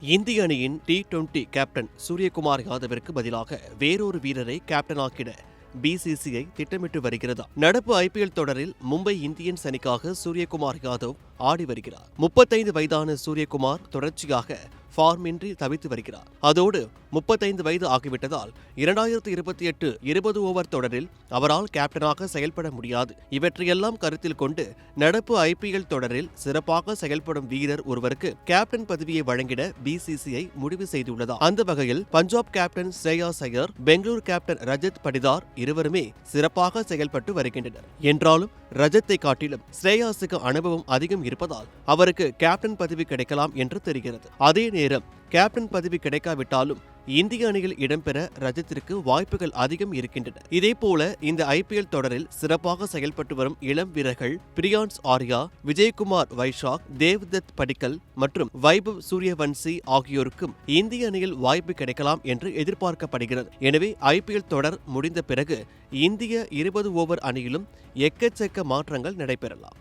இந்திய அணியின் T20 captain Suryakumar யாதவிற்கு பதிலாக வேறொரு வீரரை கேப்டனாக்கிட பிசிசிஐ திட்டமிட்டு வருகிறது. நடப்பு ஐபிஎல் தொடரில் மும்பை இந்தியன்ஸ் அணிக்காக சூரியகுமார் யாதவ் ஆடி வருகிறார். 35 வயதான சூரியகுமார் தொடர்ச்சியாக ஃபார்மின்றி தவித்து வருகிறார். அதோடு 35 வயது ஆகிவிட்டதால் 2028 20 ஓவர் தொடரில் அவரால் கேப்டனாக செயல்பட முடியாது. இவற்றையெல்லாம் கருத்தில் கொண்டு நடப்பு ஐபிஎல் தொடரில் சிறப்பாக செயல்படும் வீரர் ஒருவருக்கு கேப்டன் பதவியை வழங்கிட பிசிசிஐ முடிவு செய்துள்ளது. அந்த வகையில் பஞ்சாப் கேப்டன் ஸ்ரேயாஸ் ஐயர், பெங்களூரு கேப்டன் ரஜத் படிதார் இருவருமே சிறப்பாக செயல்பட்டு வருகின்றனர். என்றாலும் ரஜத்தை காட்டிலும் ஸ்ரேயாஸுக்கு அனுபவம் அதிகம் இருப்பதால் அவருக்கு கேப்டன் பதவி கிடைக்கலாம் என்று தெரிகிறது. அதே நேரம் கேப்டன் பதவி கிடைக்காவிட்டாலும் இந்திய அணியில் இடம்பெற ரஜத்திற்கு வாய்ப்புகள் அதிகம் இருக்கின்றன. இதேபோல இந்த ஐபிஎல் தொடரில் சிறப்பாக செயல்பட்டு வரும் இளம் வீரர்கள் பிரியான்ஸ் ஆர்யா, விஜயகுமார் வைஷாக், தேவ்தத் படிக்கல் மற்றும் வைபவ் சூரியவன்சி ஆகியோருக்கும் இந்திய அணியில் வாய்ப்பு கிடைக்கலாம் என்று எதிர்பார்க்கப்படுகிறது. எனவே ஐபிஎல் தொடர் முடிந்த பிறகு இந்திய 20 ஓவர் அணியிலும் எக்கச்சக்க மாற்றங்கள் நடைபெறலாம்.